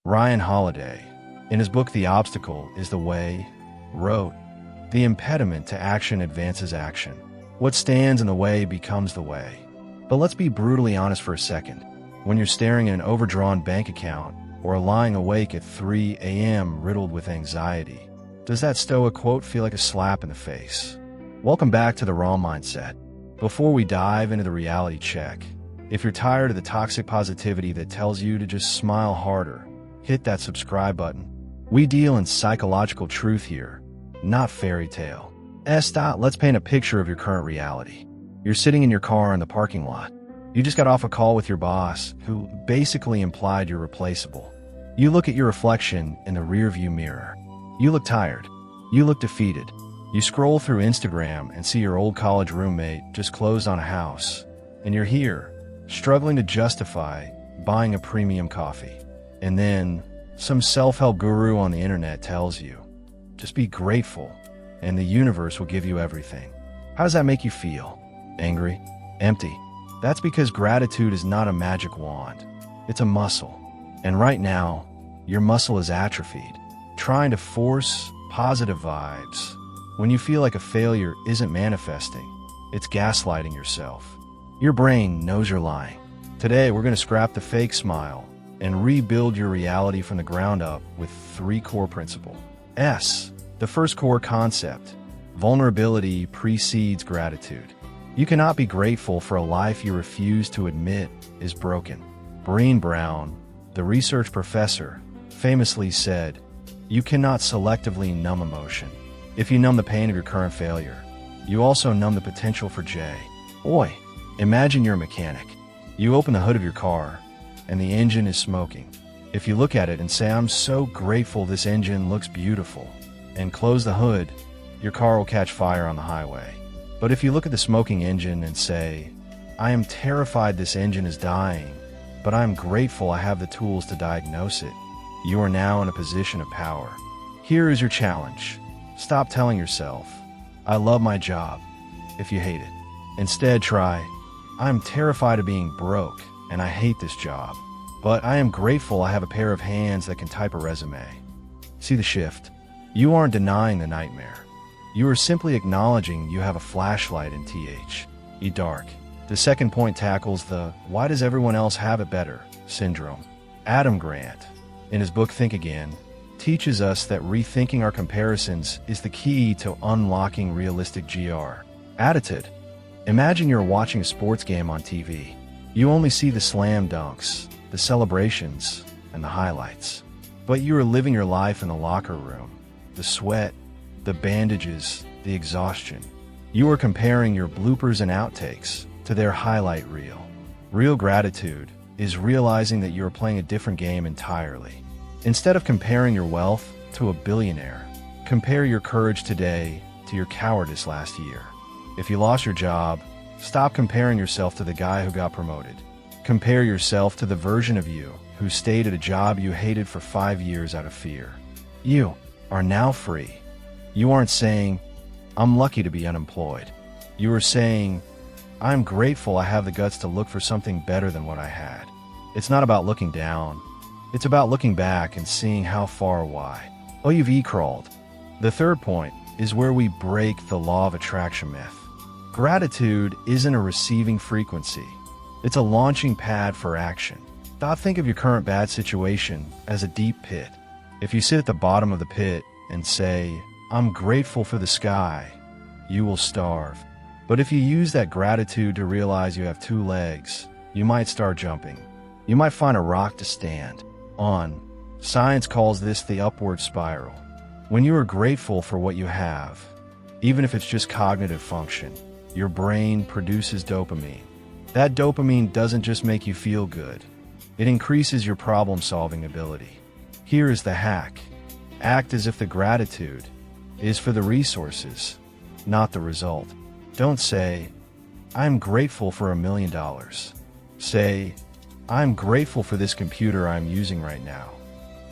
Ryan Holiday, in his book The Obstacle is the Way, wrote, "The impediment to action advances action. What stands in the way becomes the way." But let's be brutally honest for a second. When you're staring at an overdrawn bank account or lying awake at 3 a.m. riddled with anxiety, does that stoic quote feel like a slap in the face? Welcome back to The Raw Mindset. Before we dive into the reality check, if you're tired of the toxic positivity that tells you to just smile harder, hit that subscribe button. We deal in psychological truth here, not fairy tale. Let's paint a picture of your current reality. You're sitting in your car in the parking lot. You just got off a call with your boss, who basically implied you're replaceable. You look at your reflection in the rearview mirror. You look tired. You look defeated. You scroll through Instagram and see your old college roommate just closed on a house, and you're here, struggling to justify buying a premium coffee. And then, some self-help guru on the internet tells you, just be grateful, and the universe will give you everything. How does that make you feel? Angry? Empty? That's because gratitude is not a magic wand. It's a muscle. And right now, your muscle is atrophied, trying to force positive vibes. When you feel like a failure isn't manifesting, it's gaslighting yourself. Your brain knows you're lying. Today, we're going to scrap the fake smile and rebuild your reality from the ground up with 3 core principles. The first core concept: vulnerability precedes gratitude. You cannot be grateful for a life you refuse to admit is broken. Brene Brown, the research professor, famously said, "You cannot selectively numb emotion. If you numb the pain of your current failure, you also numb the potential for joy." Imagine you're a mechanic. You open the hood of your car, and the engine is smoking. If you look at it and say, "I'm so grateful this engine looks beautiful," and close the hood, your car will catch fire on the highway. But if you look at the smoking engine and say, "I am terrified this engine is dying, but I'm grateful I have the tools to diagnose it," you are now in a position of power. Here is your challenge. Stop telling yourself, "I love my job," if you hate it. Instead, try, "I'm terrified of being broke, and I hate this job, but I am grateful I have a pair of hands that can type a resume." See the shift? You aren't denying the nightmare. You are simply acknowledging you have a flashlight in dark. The second point tackles the "why does everyone else have it better" syndrome. Adam Grant, in his book Think Again, teaches us that rethinking our comparisons is the key to unlocking realistic attitude. Imagine you're watching a sports game on TV. You only see the slam dunks, the celebrations, and the highlights. But you are living your life in the locker room, the sweat, the bandages, the exhaustion. You are comparing your bloopers and outtakes to their highlight reel. Real gratitude is realizing that you are playing a different game entirely. Instead of comparing your wealth to a billionaire, compare your courage today to your cowardice last year. If you lost your job, stop comparing yourself to the guy who got promoted. Compare yourself to the version of you who stayed at a job you hated for 5 years out of fear. You are now free. You aren't saying, "I'm lucky to be unemployed." You are saying, "I'm grateful I have the guts to look for something better than what I had." It's not about looking down. It's about looking back and seeing how far you've crawled. The third point is where we break the law of attraction myth. Gratitude isn't a receiving frequency. It's a launching pad for action. Think of your current bad situation as a deep pit. If you sit at the bottom of the pit and say, "I'm grateful for the sky," you will starve. But if you use that gratitude to realize you have 2 legs, you might start jumping. You might find a rock to stand on. Science calls this the upward spiral. When you are grateful for what you have, even if it's just cognitive function, your brain produces dopamine. That dopamine doesn't just make you feel good. It increases your problem-solving ability. Here is the hack. Act as if the gratitude is for the resources, not the result. Don't say, "I'm grateful for $1 million." Say, "I'm grateful for this computer I'm using right now."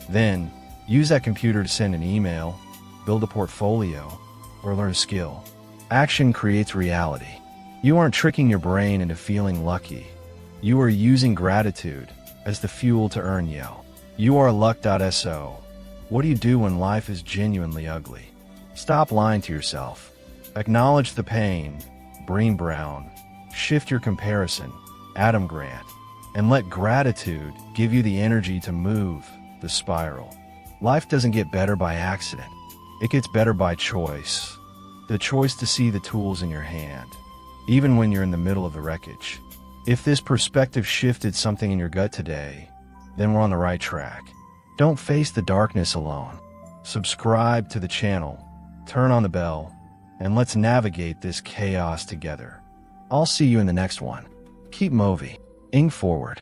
Then, use that computer to send an email, build a portfolio, or learn a skill. Action creates reality. You aren't tricking your brain into feeling lucky. You are using gratitude as the fuel to earn. You are luck.so. What do you do when life is genuinely ugly? Stop lying to yourself. Acknowledge the pain. Brené Brown. Shift your comparison. Adam Grant. And let gratitude give you the energy to move the spiral. Life doesn't get better by accident. It gets better by choice. The choice to see the tools in your hand, even when you're in the middle of the wreckage. If this perspective shifted something in your gut today, then we're on the right track. Don't face the darkness alone. Subscribe to the channel, turn on the bell, and let's navigate this chaos together. I'll see you in the next one. Keep moving forward.